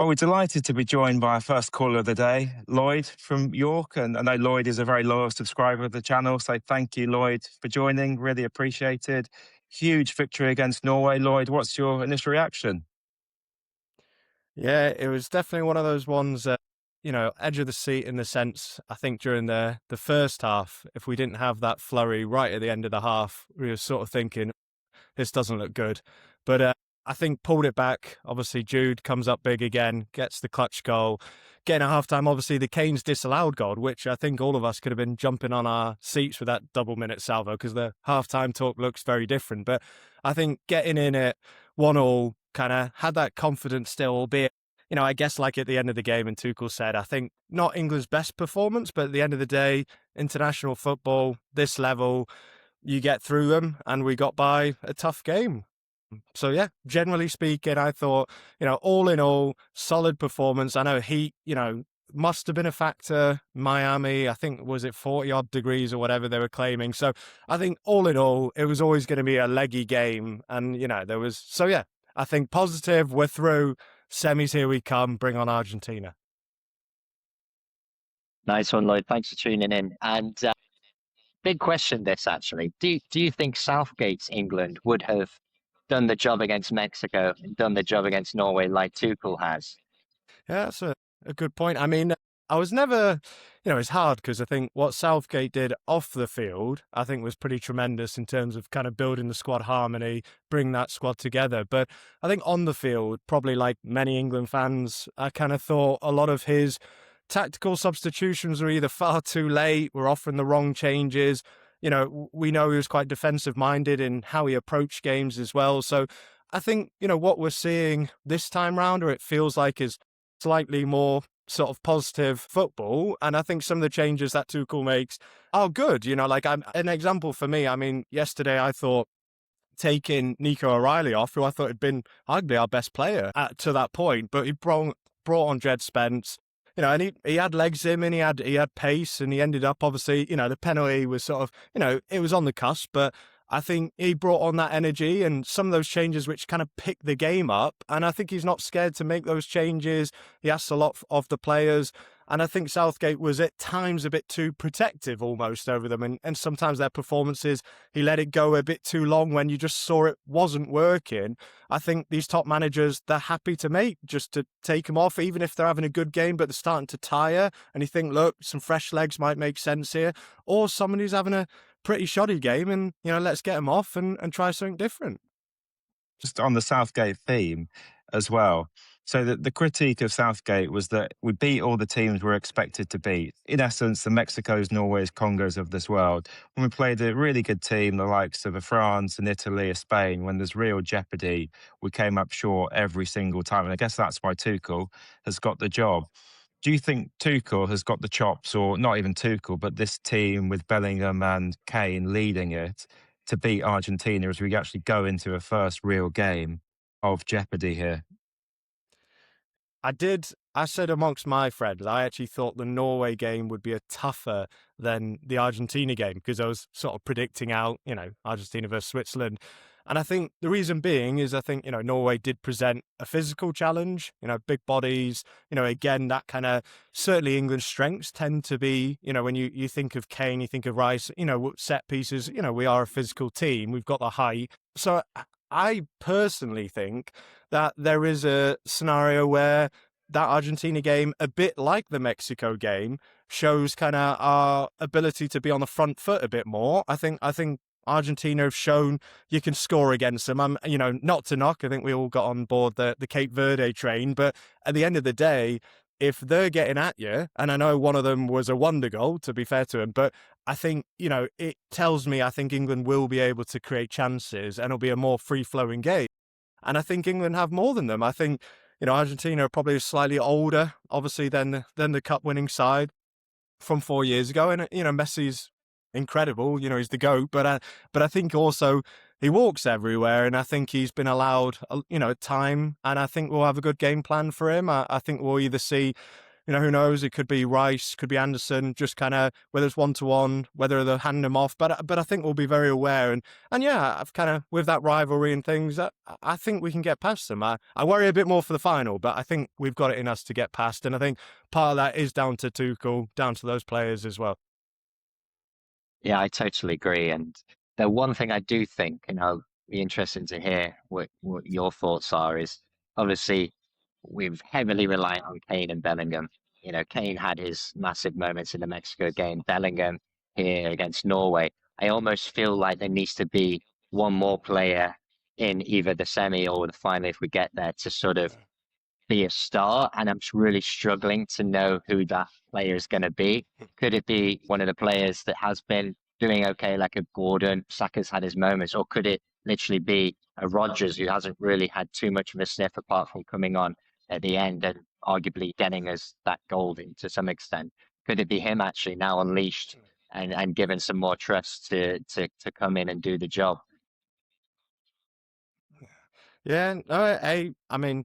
Well, we're delighted to be joined by our first caller of the day, Lloyd from York. And I know Lloyd is a very loyal subscriber of the channel. So thank you, Lloyd, for joining. Really appreciated. Huge victory against Norway. Lloyd, what's your initial reaction? Yeah, it was definitely one of those ones that, edge of the seat in the sense, I think during the first half, if we didn't have that flurry right at the end of the half, we were sort of thinking, this doesn't look good. But I think pulled it back. Obviously, Jude comes up big again, gets the clutch goal. Getting at halftime, obviously, the Kane's disallowed goal, which I think all of us could have been jumping on our seats with that double-minute salvo because the halftime talk looks very different. But I think getting in at 1-1 kind of had that confidence still, albeit, I guess like at the end of the game, and Tuchel said, I think not England's best performance, but at the end of the day, international football, this level, you get through them, and we got by a tough game. So yeah, generally speaking, I thought, all in all, solid performance. I know heat, must have been a factor. Miami, I think, was it 40 odd degrees or whatever they were claiming. So I think all in all, it was always going to be a leggy game. And, there was, so yeah, I think positive, we're through, semis, here we come, bring on Argentina. Nice one, Lloyd. Thanks for tuning in. And big question this actually. Do you think Southgate's England would have done the job against Mexico and done the job against Norway like Tuchel has? Yeah, that's a good point. I mean, I was never, it's hard because I think what Southgate did off the field, I think was pretty tremendous in terms of kind of building the squad harmony, bring that squad together. But I think on the field, probably like many England fans, I kind of thought a lot of his tactical substitutions were either far too late, were offering the wrong changes. We know he was quite defensive minded in how he approached games as well. So I think, what we're seeing this time round, or it feels like, is slightly more sort of positive football. And I think some of the changes that Tuchel makes are good. Like an example for me, I mean, yesterday I thought taking Nico O'Reilly off, who I thought had been arguably our best player to that point, but he brought on Jed Spence. And he had legs in, and he had pace, and he ended up, obviously, the penalty was sort of, it was on the cusp, but I think he brought on that energy and some of those changes which kind of picked the game up. And I think he's not scared to make those changes. He asks a lot of the players. And I think Southgate was at times a bit too protective almost over them. And sometimes their performances, he let it go a bit too long when you just saw it wasn't working. I think these top managers, they're happy to just to take them off, even if they're having a good game, but they're starting to tire. And you think, look, some fresh legs might make sense here. Or someone who's having a pretty shoddy game and, let's get them off and try something different. Just on the Southgate theme as well. So the critique of Southgate was that we beat all the teams we're expected to beat. In essence, the Mexicos, Norways, Congos of this world. When we played a really good team, the likes of a France and Italy, a Spain, when there's real jeopardy, we came up short every single time. And I guess that's why Tuchel has got the job. Do you think Tuchel has got the chops, or not even Tuchel, but this team with Bellingham and Kane leading it, to beat Argentina as we actually go into a first real game of jeopardy here? I said amongst my friends, I actually thought the Norway game would be a tougher than the Argentina game because I was sort of predicting out, Argentina versus Switzerland. And I think the reason being is I think, Norway did present a physical challenge, big bodies, again, that kind of, certainly England's strengths tend to be, when you think of Kane, you think of Rice, set pieces, we are a physical team. We've got the height. So I personally think that there is a scenario where that Argentina game, a bit like the Mexico game, shows kind of our ability to be on the front foot a bit more. I think Argentina have shown you can score against them. I'm, not to knock. I think we all got on board the Cape Verde train, but at the end of the day, if they're getting at you, and I know one of them was a wonder goal, to be fair to him, but I think, it tells me I think England will be able to create chances and it'll be a more free-flowing game. And I think England have more than them. I think, Argentina are probably slightly older, obviously, than the cup-winning side from 4 years ago. And, Messi's incredible, he's the GOAT, but I think also he walks everywhere, and I think he's been allowed, time, and I think we'll have a good game plan for him. I think we'll either see who knows? It could be Rice, could be Anderson, just kind of whether it's 1-to-1, whether they'll hand them off. But I think we'll be very aware. And yeah, I've kind of, with that rivalry and things, I think we can get past them. I worry a bit more for the final, but I think we've got it in us to get past. And I think part of that is down to Tuchel, down to those players as well. Yeah, I totally agree. And the one thing I do think, and I'll be interested to hear what your thoughts are, is obviously we've heavily relied on Kane and Bellingham. Kane had his massive moments in the Mexico game. Bellingham here against Norway. I almost feel like there needs to be one more player in either the semi or the final if we get there to sort of be a star. And I'm really struggling to know who that player is going to be. Could it be one of the players that has been doing okay, like a Gordon? Saka's had his moments, or could it literally be a Rodgers who hasn't really had too much of a sniff apart from coming on at the end and arguably getting us that goal to some extent? Could it be him actually now unleashed and given some more trust to come in and do the job? Yeah, no, I mean,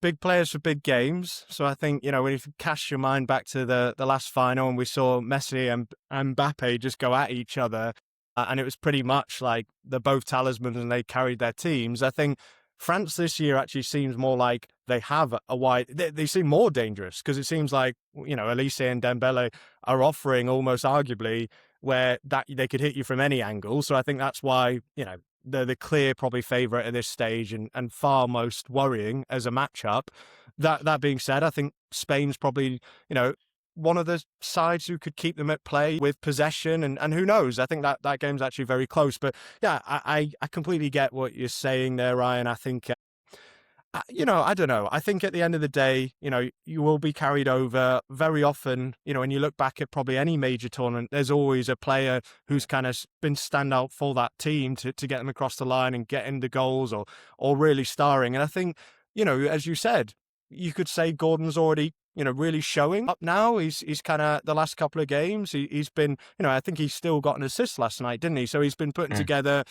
big players for big games. So I think, when you cast your mind back to the last final and we saw Messi and Mbappe just go at each other, and it was pretty much like they're both talismans and they carried their teams. I think France this year actually seems more like they have a wide, they seem more dangerous because it seems like, Elise and Dembele are offering almost arguably where that they could hit you from any angle. So I think that's why, they're the clear probably favourite at this stage and far most worrying as a matchup. That being said, I think Spain's probably, one of the sides who could keep them at play with possession and who knows? I think that game's actually very close. But yeah, I completely get what you're saying there, Ryan. I think I don't know. I think at the end of the day, you will be carried over very often. When you look back at probably any major tournament, there's always a player who's kind of been standout for that team to get them across the line and getting the goals or really starring. And I think, as you said, you could say Gordon's already, really showing up now. He's kind of the last couple of games. He's been, I think he still got an assist last night, didn't he? So he's been putting together,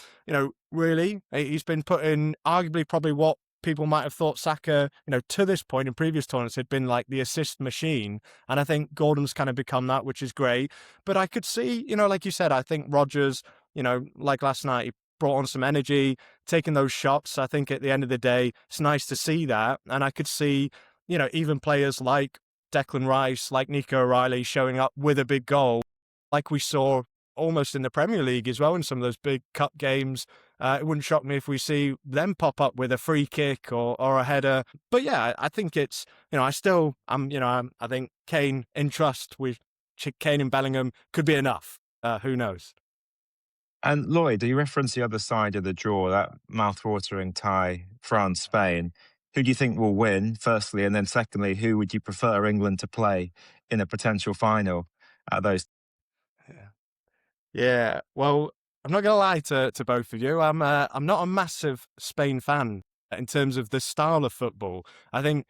really, he's been putting arguably probably what people might have thought Saka, to this point in previous tournaments had been like the assist machine. And I think Gordon's kind of become that, which is great. But I could see, like you said, I think Rodgers, like last night, he brought on some energy, taking those shots. I think at the end of the day, it's nice to see that. And I could see, even players like Declan Rice, like Nico O'Reilly showing up with a big goal, like we saw almost in the Premier League as well in some of those big cup games. It wouldn't shock me if we see them pop up with a free kick or a header. But yeah, I think it's, I think Kane in trust with Kane and Bellingham could be enough. Who knows? And Lloyd, you referenced the other side of the draw, that mouth-watering tie, France-Spain. Who do you think will win, firstly? And then secondly, who would you prefer England to play in a potential final at those? Yeah, well, I'm not going to lie to both of you. I'm not a massive Spain fan in terms of the style of football. I think,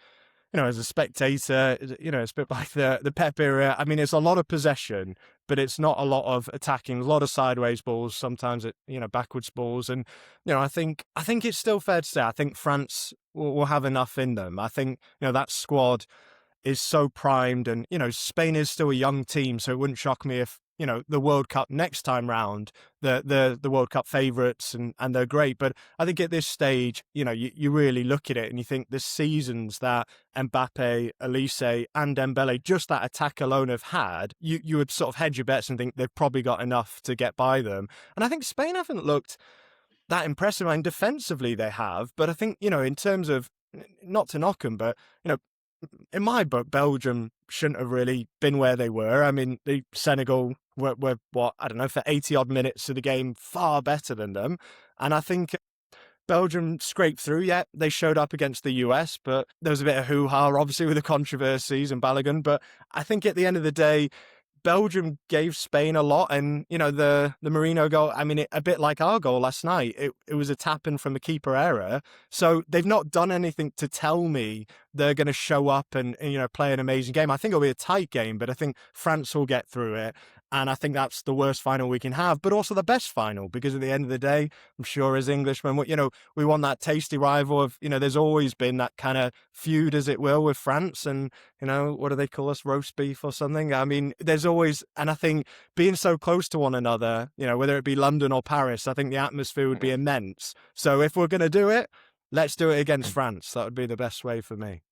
as a spectator, it's a bit like the Pep era. I mean, it's a lot of possession, but it's not a lot of attacking. A lot of sideways balls, sometimes backwards balls, and I think it's still fair to say I think France will have enough in them. I think that squad is so primed, and Spain is still a young team, so it wouldn't shock me if the World Cup next time round, the World Cup favourites and they're great. But I think at this stage, you really look at it and you think the seasons that Mbappe, Elise and Dembele, just that attack alone have had, you would sort of hedge your bets and think they've probably got enough to get by them. And I think Spain haven't looked that impressive. I mean, defensively they have, but I think, in terms of, not to knock them, but, in my book, Belgium shouldn't have really been where they were. I mean, the Senegal were what, I don't know, for 80 odd minutes of the game, far better than them. And I think Belgium scraped through. Yeah, they showed up against the US, but there was a bit of hoo-ha, obviously, with the controversies and Balogun. But I think at the end of the day, Belgium gave Spain a lot, and the Marino goal, I mean, a bit like our goal last night, it was a tap in from the keeper error. So they've not done anything to tell me they're going to show up and play an amazing game. I think it'll be a tight game, but I think France will get through it. And I think that's the worst final we can have, but also the best final, because at the end of the day, I'm sure as Englishmen, we want that tasty rival of, there's always been that kind of feud, as it will, with France. And, what do they call us? Roast beef or something? I mean, there's always, and I think being so close to one another, whether it be London or Paris, I think the atmosphere would be immense. So if we're going to do it, let's do it against France. That would be the best way for me.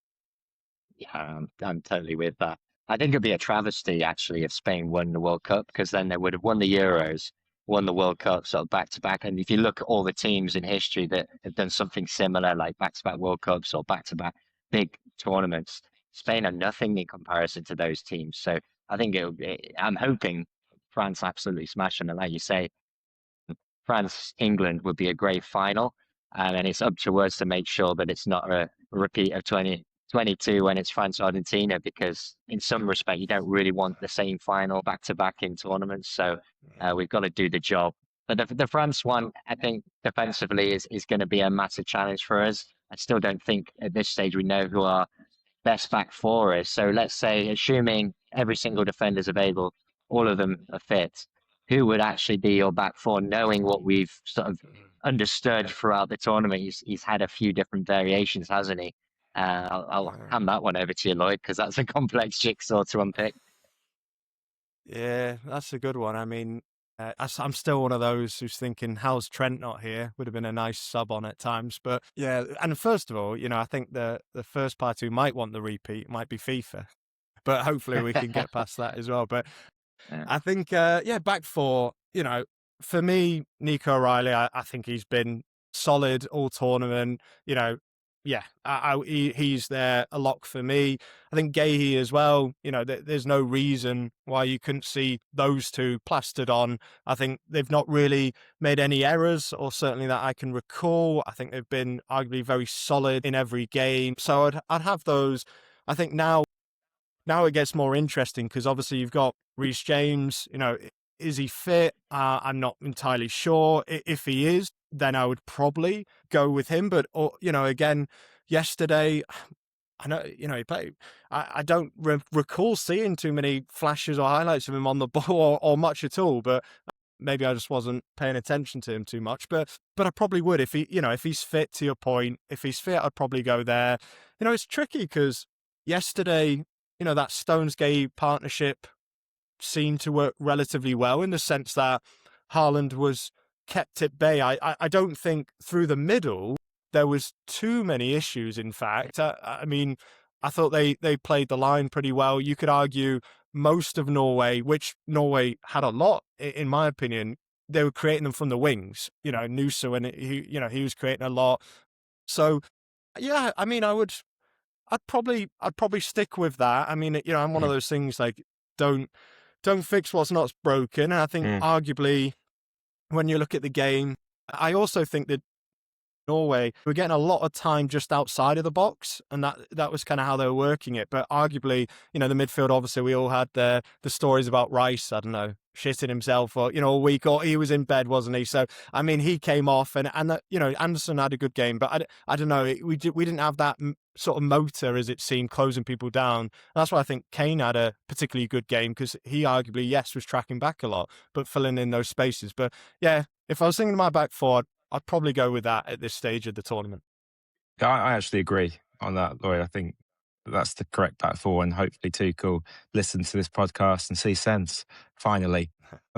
Yeah, I'm totally with that. I think it'd be a travesty, actually, if Spain won the World Cup, because then they would have won the Euros, won the World Cup sort of back to back. And if you look at all the teams in history that have done something similar, like back to back World Cups or back to back big tournaments, Spain are nothing in comparison to those teams. So I think I'm hoping France absolutely smash them. And like you say, France England would be a great final. And then it's up to us to make sure that it's not a repeat of 2022 when it's France Argentina, because in some respect you don't really want the same final back to back in tournaments. So we've got to do the job. But the France one, I think defensively is going to be a massive challenge for us. I still don't think at this stage we know who our best back four is. So let's say, assuming every single defender is available, all of them are fit, who would actually be your back four, knowing what we've sort of understood throughout the tournament? He's had a few different variations, hasn't he? I'll hand that one over to you, Lloyd, because that's a complex jigsaw to unpick. Yeah, that's a good one. I mean, I'm still one of those who's thinking, how's Trent not here? Would have been a nice sub on at times. But yeah, and first of all, I think the first party who might want the repeat might be FIFA. But hopefully we can get past that as well. But yeah. I think, back four, for me, Nico O'Reilly, I think he's been solid all tournament. He's there a lock for me. I think Gahey as well. There's no reason why you couldn't see those two plastered on. I think they've not really made any errors, or certainly that I can recall. I think they've been arguably very solid in every game. So I'd have those. I think now it gets more interesting, because obviously you've got Reece James. Is he fit? I'm not entirely sure. If he is, then I would probably go with him. But, again, yesterday, I know, I don't recall seeing too many flashes or highlights of him on the ball or much at all. But maybe I just wasn't paying attention to him too much. But I probably would if if he's fit, to your point. If he's fit, I'd probably go there. It's tricky because yesterday, that Stones-Gay partnership seemed to work relatively well, in the sense that Haaland was kept at bay. I don't think through the middle there was too many issues. In fact, I mean, I thought they played the line pretty well. You could argue most of Norway, which Norway had a lot, in my opinion, they were creating them from the wings. Nusa, and he was creating a lot. So yeah, I mean, I'd probably stick with that. I mean, I'm one of those things like, don't fix what's not broken. And I think arguably, when you look at the game, I also think that Norway were getting a lot of time just outside of the box, and that was kind of how they were working it. But arguably, the midfield, obviously, we all had the stories about Rice, I don't know, shitting himself or, a week, or he was in bed, wasn't he? So, I mean, he came off, and Anderson had a good game, but I don't know, we didn't have that sort of motor, as it seemed, closing people down. And that's why I think Kane had a particularly good game, because he arguably, yes, was tracking back a lot, but filling in those spaces. But yeah, if I was thinking of my back four, I'd probably go with that at this stage of the tournament. I actually agree on that, Lloyd. I think that's the correct back four, and hopefully Tuchel listen to this podcast and see sense, finally.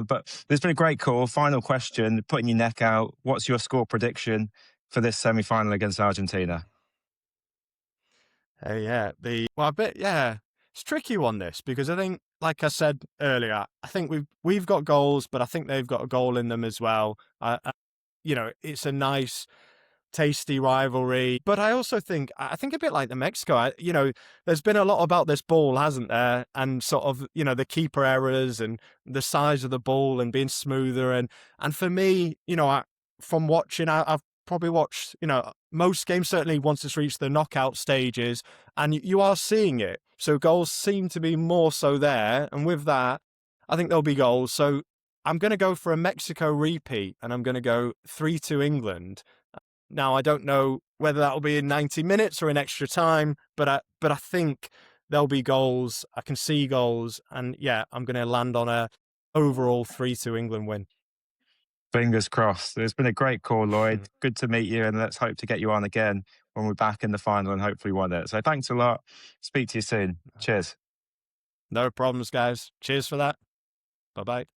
But there's been a great call. Final question, putting your neck out. What's your score prediction for this semi-final against Argentina? It's a tricky one, this, because I think, like I said earlier, I think we've got goals, but I think they've got a goal in them as well. It's a nice, tasty rivalry. But I also think a bit like the Mexico, there's been a lot about this ball, hasn't there? And sort of, the keeper errors and the size of the ball and being smoother. And for me, from watching, I've probably watched, most games, certainly once it's reached the knockout stages, and you are seeing it. So goals seem to be more so there. And with that, I think there'll be goals. So I'm going to go for a Mexico repeat, and I'm going to go 3-2 England. Now, I don't know whether that'll be in 90 minutes or in extra time, but I think there'll be goals. I can see goals. And yeah, I'm going to land on a overall 3-2 England win. Fingers crossed. It's been a great call, Lloyd. Good to meet you, and let's hope to get you on again when we're back in the final and hopefully won it. So thanks a lot. Speak to you soon. Cheers. No problems, guys. Cheers for that. Bye-bye.